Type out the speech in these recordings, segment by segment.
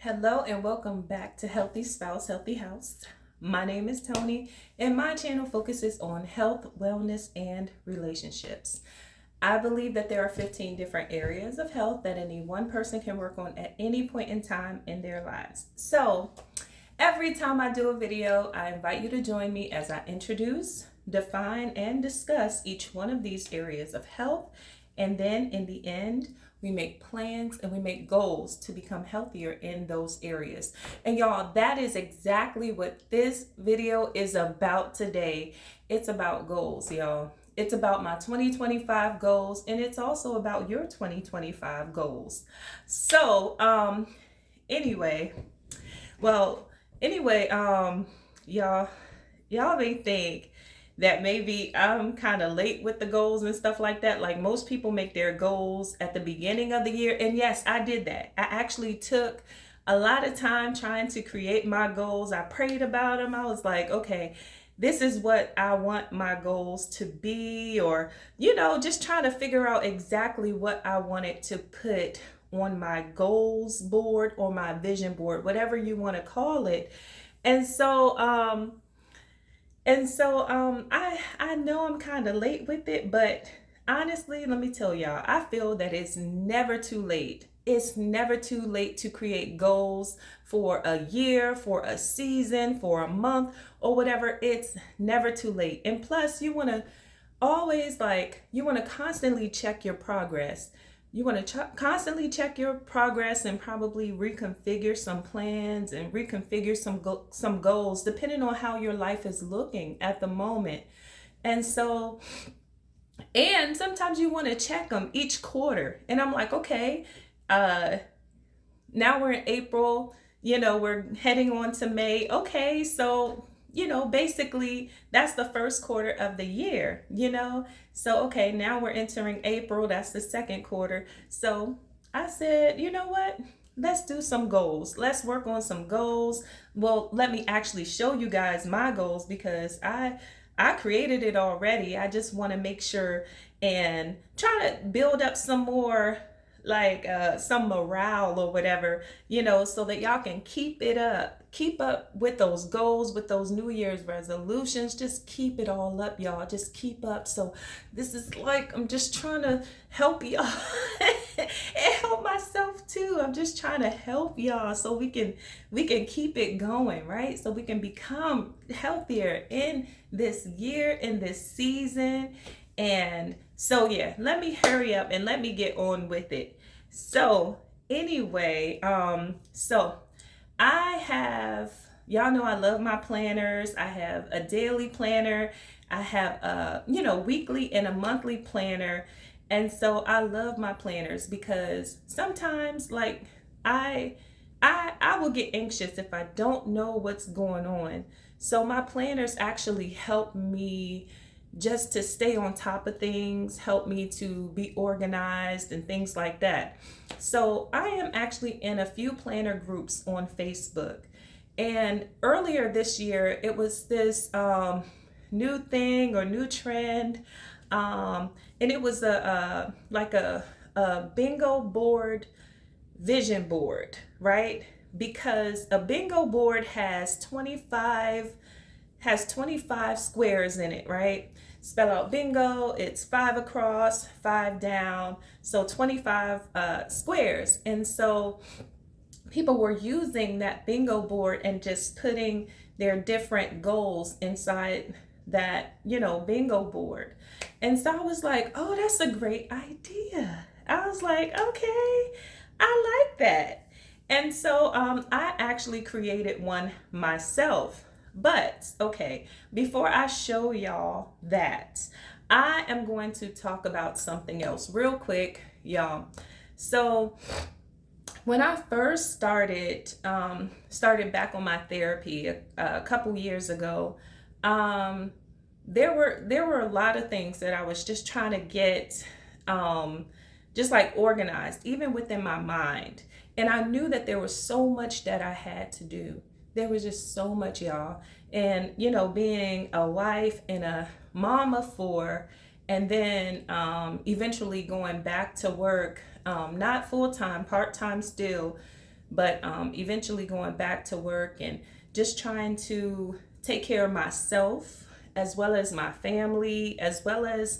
Hello and welcome back to Healthy Spouse, Healthy House. My name is Tony and my channel focuses on health, wellness, and relationships. I believe that there are 15 different areas of health that any one person can work on at any point in time in their lives. So every time I do a video, I invite you to join me as I introduce, define, and discuss each one of these areas of health. And then in the end, we make plans and we make goals to become healthier in those areas. And y'all, that is exactly what this video is about today. It's about goals, y'all. It's about my 2025 goals, and it's also about your 2025 goals. So, anyway, y'all may think that maybe I'm kind of late with the goals and stuff like that. Like most people make their goals at the beginning of the year. And yes, I did that. I actually took a lot of time trying to create my goals. I prayed about them. I was like, okay, this is what I want my goals to be, or, just trying to figure out exactly what I wanted to put on my goals board or my vision board, whatever you want to call it. I know I'm kind of late with it, but honestly, let me tell y'all, I feel that it's never too late. It's never too late to create goals for a year, for a season, for a month, or whatever. It's never too late. And plus, you want to constantly check your progress. You want to constantly check your progress and probably reconfigure some plans and reconfigure some goals depending on how your life is looking at the moment. And sometimes you want to check them each quarter. And I'm like, okay, now we're in April, we're heading on to May. Okay, so basically that's the first quarter of the year, So, okay, now we're entering April. That's the second quarter. So I said, you know what? Let's do some goals. Let's work on some goals. Well, let me actually show you guys my goals because I created it already. I just want to make sure and try to build up some more some morale or whatever, so that y'all can keep up with those goals, with those New Year's resolutions. Just keep it all up, y'all. Just keep up. So this is I'm just trying to help y'all and help myself too. I'm just trying to help y'all so we can keep it going, right? So we can become healthier in this year, in this season. And so yeah, let me hurry up and let me get on with it. So anyway, so I have, y'all know I love my planners. I have a daily planner. I have a, weekly and a monthly planner. And so I love my planners because sometimes I will get anxious if I don't know what's going on. So my planners actually help me just to stay on top of things, help me to be organized and things like that. So I am actually in a few planner groups on Facebook. And earlier this year, it was this new thing or new trend. And it was a bingo board, vision board, right? Because a bingo board has 25 squares in it, right? Spell out bingo, it's 5 across, 5 down, so 25 squares. And so people were using that bingo board and just putting their different goals inside that, bingo board. And so I was like, oh, that's a great idea. I was like, okay, I like that. And so I actually created one myself. But okay, before I show y'all that, I am going to talk about something else real quick, y'all. So when I first started back on my therapy a couple years ago, there were a lot of things that I was just trying to get just organized, even within my mind. And I knew that there was so much that I had to do. There was just so much, y'all. And, being a wife and a mom of 4, and then eventually going back to work, not full-time, part-time still, but eventually going back to work and just trying to take care of myself as well as my family, as well as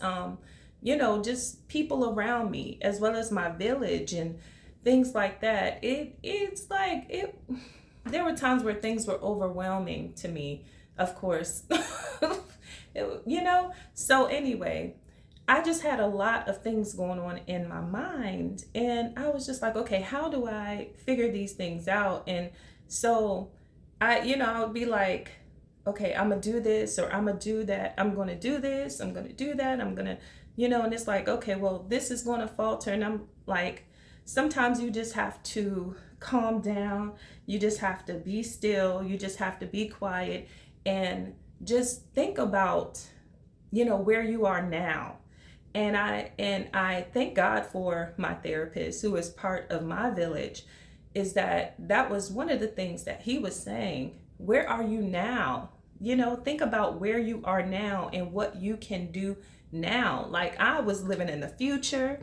just people around me, as well as my village and things like that. It's like it there were times where things were overwhelming to me, of course. So anyway, I just had a lot of things going on in my mind, and I was just like, okay, how do I figure these things out? And so I would be like, okay, I'm gonna do this, or I'm gonna do that. I'm gonna do this, I'm gonna do that, I'm gonna, and it's like, okay, well, this is gonna falter. And I'm like, sometimes you just have to calm down, you just have to be still, you just have to be quiet, and just think about, where you are now. And I thank God for my therapist, who is part of my village. Is that was one of the things that he was saying. Where are you now? Think about where you are now and what you can do now. Like, I was living in the future,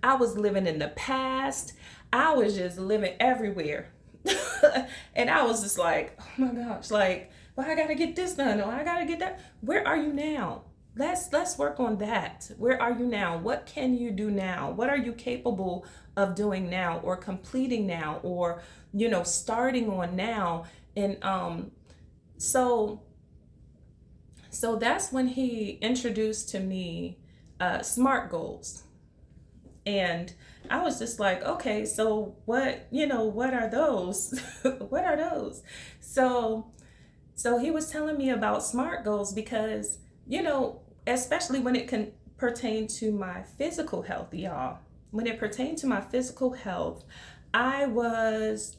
I was living in the past, I was just living everywhere. And I was just like, oh my gosh, like, well, I gotta get this done, or I gotta get that. Where are you now? Let's work on that. Where are you now? What can you do now? What are you capable of doing now, or completing now, or starting on now? And so so that's when he introduced to me SMART goals. And I was just like, okay, so what are those? What are those? So so he was telling me about SMART goals because, especially when it can pertain to my physical health, y'all. When it pertained to my physical health, I was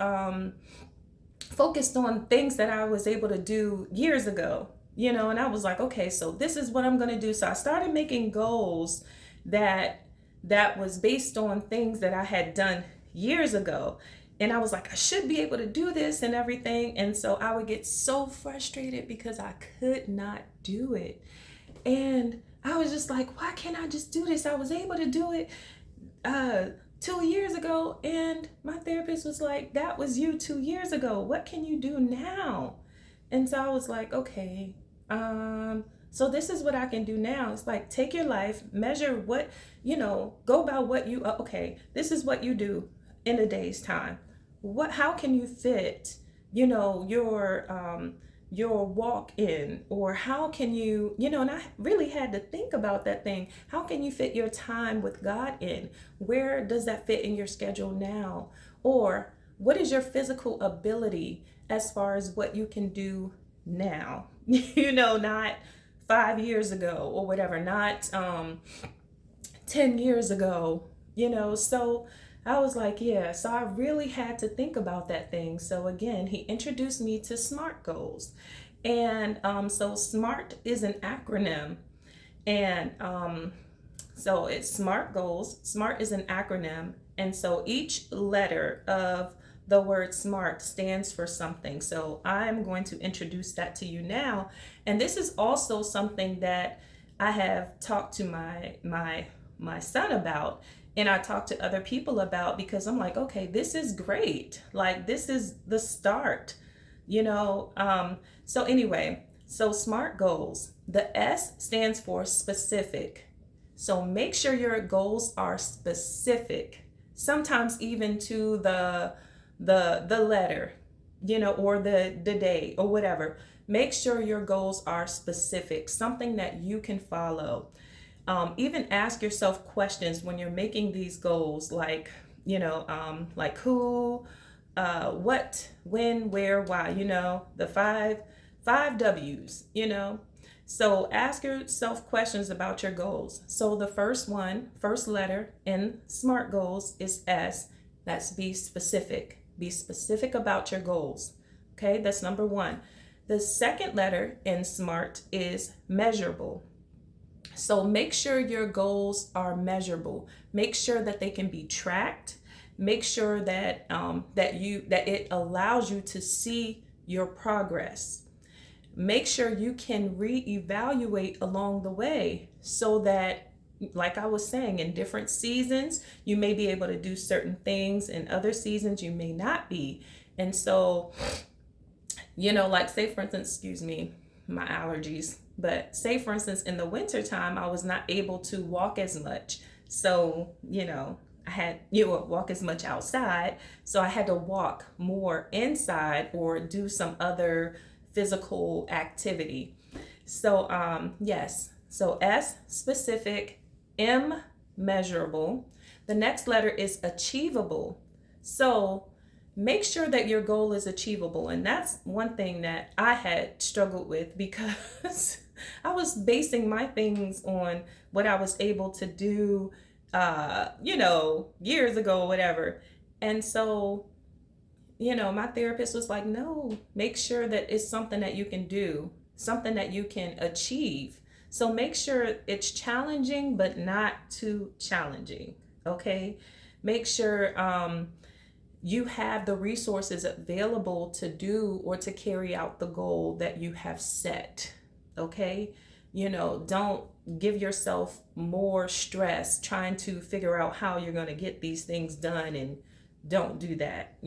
focused on things that I was able to do years ago, and I was like, okay, so this is what I'm going to do. So I started making goals that was based on things that I had done years ago. And I was like, I should be able to do this and everything. And so I would get so frustrated because I could not do it. And I was just like, why can't I just do this? I was able to do it uh 2 years ago. And my therapist was like, that was you 2 years ago. What can you do now? And so I was like, okay, so this is what I can do now. It's like, take your life, measure what, go by what you, okay, this is what you do in a day's time. How can you fit, your walk in, or how can you, and I really had to think about that thing. How can you fit your time with God in? Where does that fit in your schedule now? Or what is your physical ability as far as what you can do now? Not 5 years ago or whatever, not 10 years ago, so I was like, yeah, so I really had to think about that thing. So again, he introduced me to SMART goals. And so SMART is an acronym. And so it's SMART goals. SMART is an acronym. And so each letter of the word SMART stands for something. So I'm going to introduce that to you now. And this is also something that I have talked to my son about, and I talk to other people about, because I'm like, okay, this is great. Like, this is the start, so anyway, so SMART goals. The S stands for specific. So make sure your goals are specific. Sometimes even to the letter, or the day or whatever. Make sure your goals are specific, something that you can follow. Even ask yourself questions when you're making these goals, like, like who, what, when, where, why, the five W's, So ask yourself questions about your goals. So the first letter in SMART goals is S. That's be specific. Be specific about your goals. Okay, that's number one. The second letter in SMART is measurable. So make sure your goals are measurable. Make sure that they can be tracked. Make sure that that it allows you to see your progress. Make sure you can reevaluate along the way, so that like I was saying, in different seasons, you may be able to do certain things. In other seasons, you may not be. And so, like say for instance, excuse me, my allergies, but say for instance, in the wintertime, I was not able to walk as much. So, I had, walk as much outside. So I had to walk more inside or do some other physical activity. So, yes. So S, specific, M, measurable. The next letter is achievable. So make sure that your goal is achievable. And that's one thing that I had struggled with because I was basing my things on what I was able to do, years ago, whatever. And so, my therapist was like, no, make sure that it's something that you can do, something that you can achieve. So make sure it's challenging, but not too challenging. Okay. Make sure you have the resources available to do or to carry out the goal that you have set. Okay. Don't give yourself more stress trying to figure out how you're going to get these things done, and don't do that.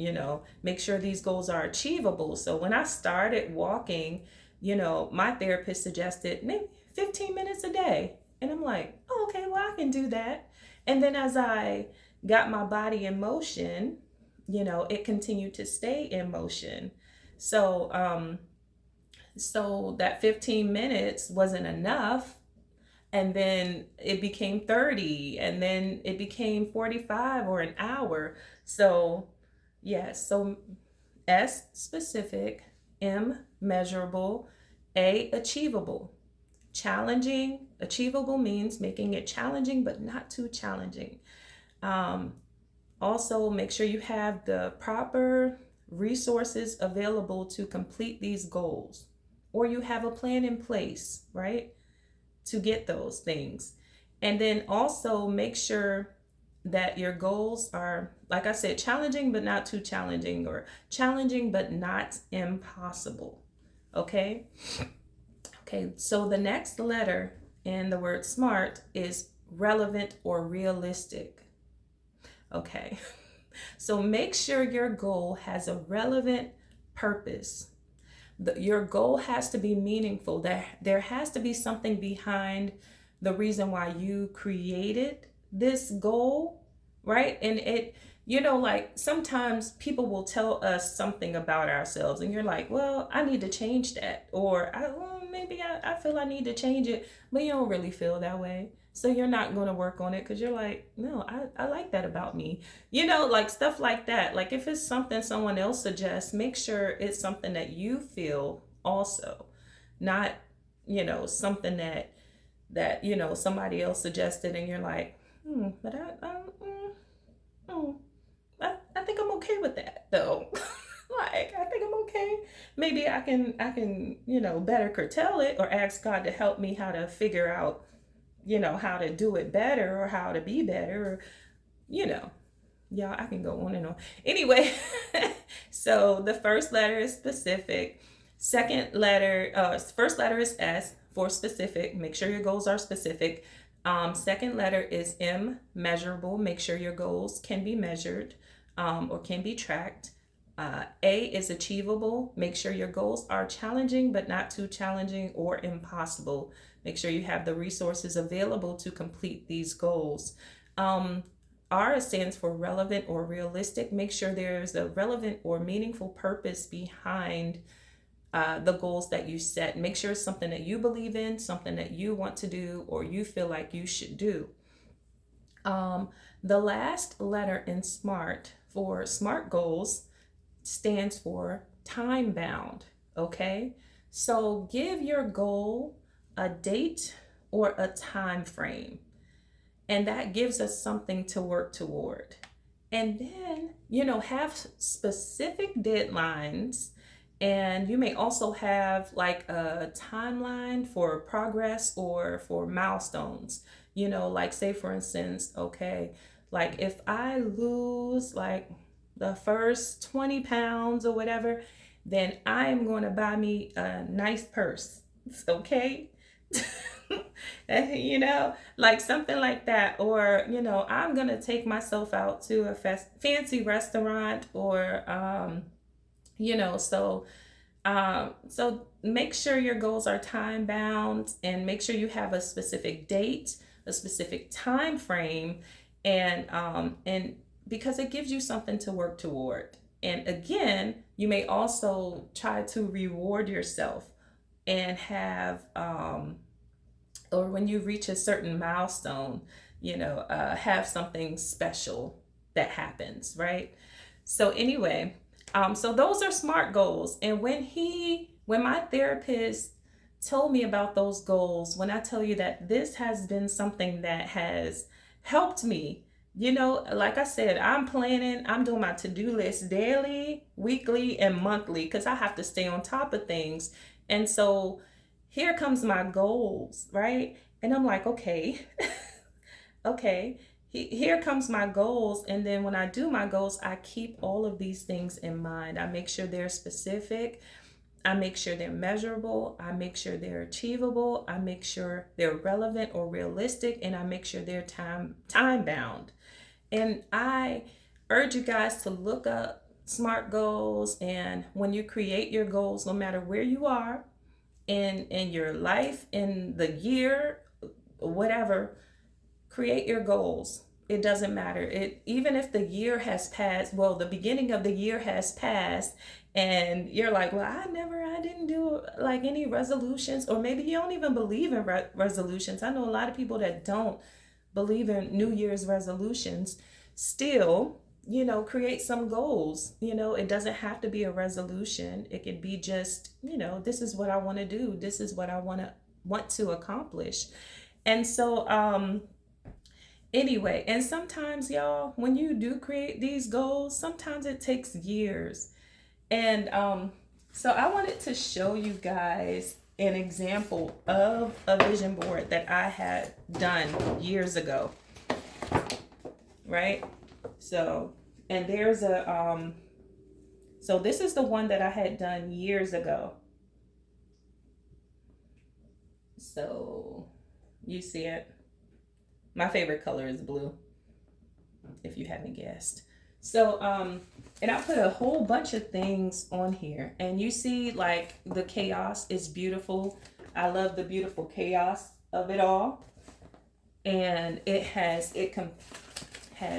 Make sure these goals are achievable. So when I started walking, my therapist suggested maybe 15 minutes a day. And I'm like, oh, okay, well, I can do that. And then as I got my body in motion, it continued to stay in motion. So that 15 minutes wasn't enough. And then it became 30, and then it became 45 or an hour. So, yes. So S, specific, M, measurable, A, achievable. Challenging, achievable means making it challenging, but not too challenging. Also, make sure you have the proper resources available to complete these goals, or you have a plan in place, right, to get those things. And then also make sure that your goals are, like I said, challenging but not too challenging, or challenging but not impossible. Okay? Okay, so the next letter in the word SMART is relevant or realistic. Okay, so make sure your goal has a relevant purpose. Your goal has to be meaningful. There has to be something behind the reason why you created this goal, right? And like sometimes people will tell us something about ourselves, and you're like, well, I need to change that. Or maybe I feel I need to change it, but you don't really feel that way. So you're not going to work on it because you're like, no, I like that about me. Like stuff like that. Like if it's something someone else suggests, make sure it's something that you feel also, not, something that somebody else suggested and you're like, but I think I'm okay with that though. Like I think I'm okay. Maybe I can better curtail it, or ask God to help me how to figure out how to do it better, or how to be better, or y'all, I can go on and on. Anyway, so the first letter is specific. First letter is S for specific. Make sure your goals are specific. Second letter is M, measurable. Make sure your goals can be measured, or can be tracked. A is achievable. Make sure your goals are challenging, but not too challenging or impossible. Make sure you have the resources available to complete these goals. R stands for relevant or realistic. Make sure there's a relevant or meaningful purpose behind the goals that you set. Make sure it's something that you believe in, something that you want to do, or you feel like you should do. The last letter in SMART for SMART goals stands for time bound. Okay, so give your goal a date or a time frame, and that gives us something to work toward. And then have specific deadlines, and you may also have like a timeline for progress or for milestones. Like say for instance, okay, like if I lose like the first 20 pounds or whatever, then I am going to buy me a nice purse. Okay. You know, like something like that. Or, you know, I'm going to take myself out to a fancy restaurant or, you know, so make sure your goals are time bound and make sure you have a specific date, a specific time frame, and because it gives you something to work toward. And again, you may also try to reward yourself and have or when you reach a certain milestone, you know, have something special that happens, right? So anyway, so those are SMART goals. And when my therapist told me about those goals, when I tell you that this has been something that has helped me, you know, like I said, I'm doing my to-do list daily, weekly, and monthly because I have to stay on top of things. And so here comes my goals, right? And I'm like, okay, okay, here comes my goals. And then when I do my goals, I keep all of these things in mind. I make sure they're specific. I make sure they're measurable. I make sure they're achievable. I make sure they're relevant or realistic. And I make sure they're time bound. And I urge you guys to look up SMART goals. And when you create your goals, no matter where you are in your life, in the year, whatever, create your goals. It doesn't matter. It even if the year has passed, well, the beginning of the year has passed and you're like, well, I didn't do like any resolutions, or maybe you don't even believe in resolutions. I know a lot of people that don't believe in New Year's resolutions. Still, you know, create some goals. You know, it doesn't have to be a resolution. It could be just, you know, this is what I want to do. This is what I want to accomplish. And so anyway, and sometimes y'all, when you do create these goals, sometimes it takes years. And so I wanted to show you guys an example of a vision board that I had done years ago, right? So, and there's so this is the one that I had done years ago. So you see it. My favorite color is blue, if you haven't guessed. So, and I put a whole bunch of things on here, and you see, like, the chaos is beautiful. I love the beautiful chaos of it all, and has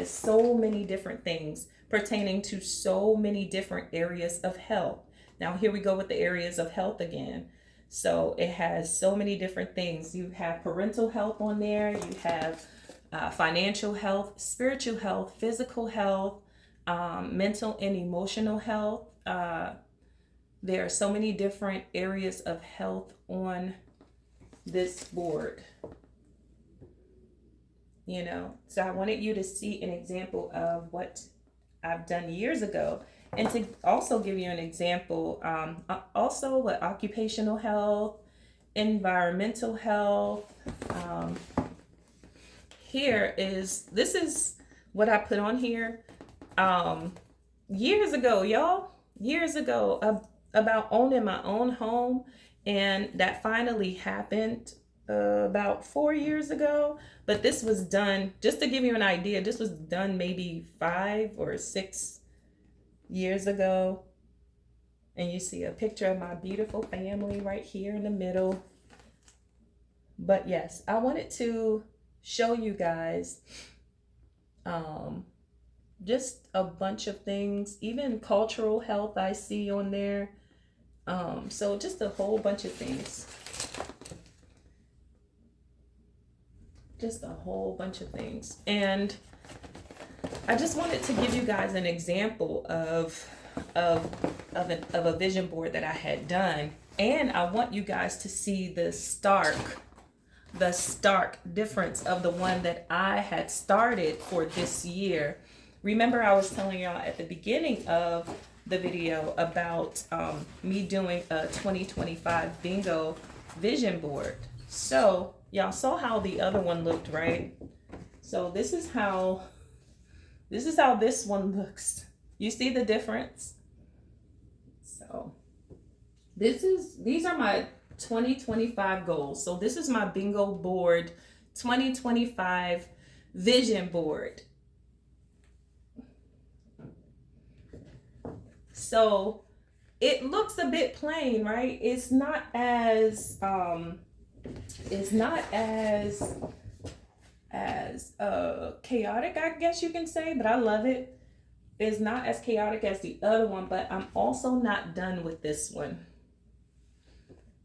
so many different things pertaining to so many different areas of health. Now, here we go with the areas of health again. So it has so many different things. You have parental health on there. You have financial health, spiritual health, physical health, mental and emotional health. There are so many different areas of health on this board. You know, so I wanted you to see an example of what I've done years ago, and to also give you an example, also with occupational health, environmental health. This is what I put on here years ago, y'all. Years ago, about owning my own home, and that finally happened about 4 years ago. But this was done, just to give you an idea, this was done maybe 5 or 6 years ago. And you see a picture of my beautiful family right here in the middle. But yes, I wanted to show you guys just a bunch of things, even cultural health I see on there. So just a whole bunch of things. Just a whole bunch of things. And I just wanted to give you guys an example of a vision board that I had done. And I want you guys to see the stark difference of the one that I had started for this year. Remember, I was telling y'all at the beginning of the video about me doing a 2025 bingo vision board. So y'all saw how the other one looked, right? So this is how this one looks. You see the difference? So these are my 2025 goals. So this is my bingo board 2025 vision board. So it looks a bit plain, right? It's not as chaotic, I guess you can say, but I love it. It's not as chaotic as the other one, but I'm also not done with this one.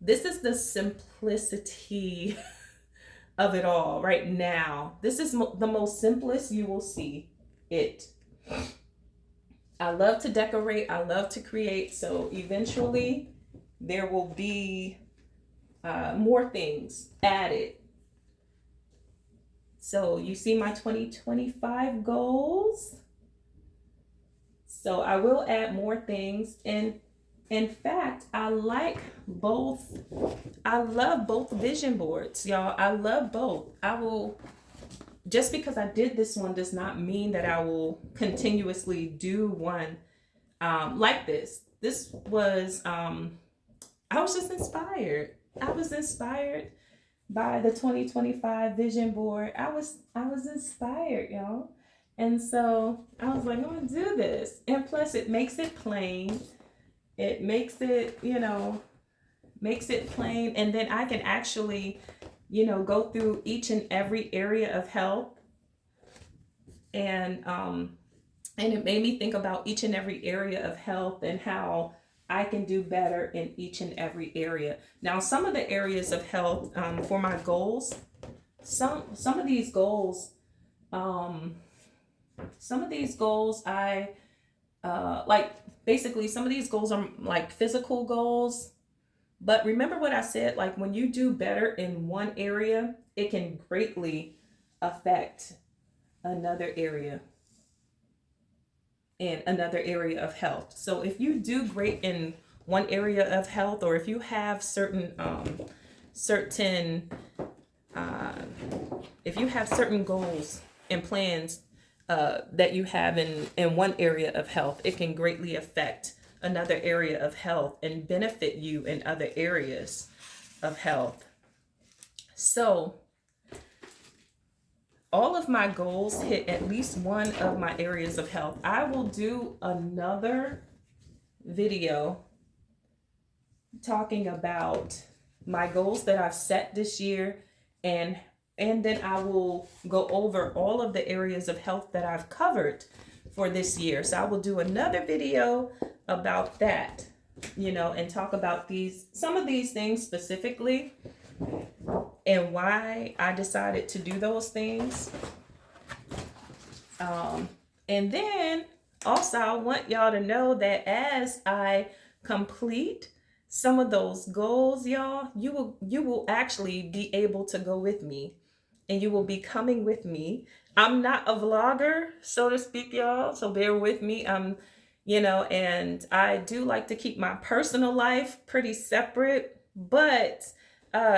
This is the simplicity of it all right now. This is the most simplest you will see it. I love to decorate, I love to create, so eventually there will be more things added. So you see my 2025 goals. So I will add more things. And in fact, I love both vision boards, y'all. I love both. I will, just because I did this one does not mean that I will continuously do one like this. This was, I was just inspired. I was inspired by the 2025 vision board. I was inspired, y'all. And so I was like, I'm gonna do this. And plus it makes it plain. It makes it, makes it plain. And then I can actually, go through each and every area of health. And it made me think about each and every area of health and how I can do better in each and every area. Now, some of the areas of health for my goals, some of these goals, I like basically some of these goals are like physical goals. But remember what I said, like when you do better in one area, it can greatly affect another area in another area of health. So if you do great in one area of health, or if you have certain if you have certain goals and plans that you have in one area of health, it can greatly affect another area of health and benefit you in other areas of health. So all of my goals hit at least one of my areas of health. I will do another video talking about my goals that I've set this year, and then I will go over all of the areas of health that I've covered for this year. So I will do another video about that, and talk about some of these things specifically and why I decided to do those things. And then also I want y'all to know that as I complete some of those goals, y'all, you will actually be able to go with me, and you will be coming with me. I'm not a vlogger, so to speak, y'all, so bear with me. And I do like to keep my personal life pretty separate, but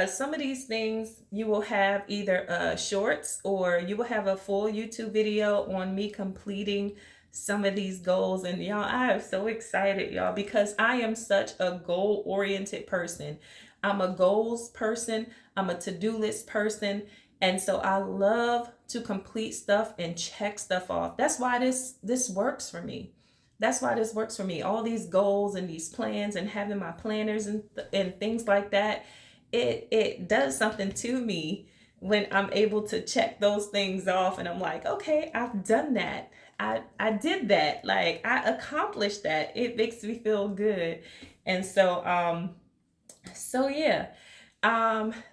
some of these things you will have either shorts, or you will have a full YouTube video on me completing some of these goals. And y'all, I am so excited, y'all, because I am such a goal-oriented person. I'm a goals person. I'm a to-do list person. And so I love to complete stuff and check stuff off. That's why this works for me. That's why this works for me. All these goals and these plans and having my planners and things like that. It does something to me when I'm able to check those things off, and I'm like, okay, I've done that. I did that. Like, I accomplished that. It makes me feel good. And so yeah.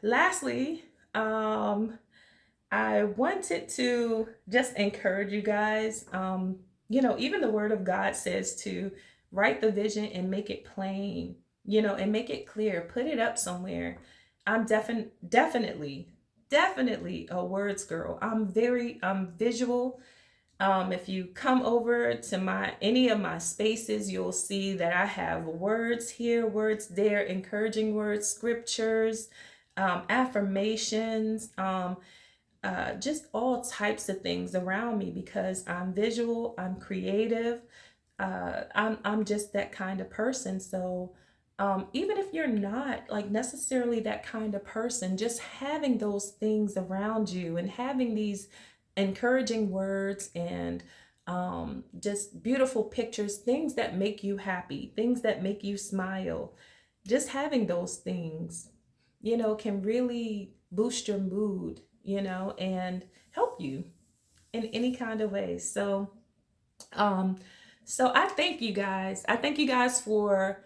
Lastly, I wanted to just encourage you guys. Even the word of God says to write the vision and make it plain, and make it clear, put it up somewhere. I'm definitely a words girl. I'm visual. If you come over to any of my spaces, you'll see that I have words here, words there, encouraging words, scriptures, affirmations, just all types of things around me, because I'm visual, I'm creative, I'm just that kind of person. So even if you're not like necessarily that kind of person, just having those things around you and having these encouraging words and just beautiful pictures, things that make you happy, things that make you smile, just having those things, can really boost your mood, and help you in any kind of way. Um, so I thank you guys. I thank you guys for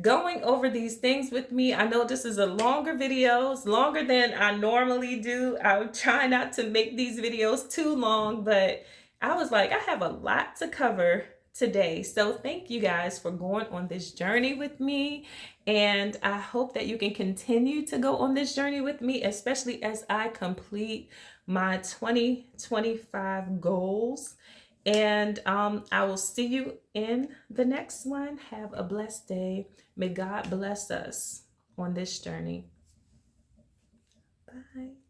going over these things with me. I know this is a longer video, it's longer than I normally do. I would try not to make these videos too long, but I was like, I have a lot to cover today. So thank you guys for going on this journey with me. And I hope that you can continue to go on this journey with me, especially as I complete my 2025 goals. And I will see you in the next one. Have a blessed day. May God bless us on this journey. Bye.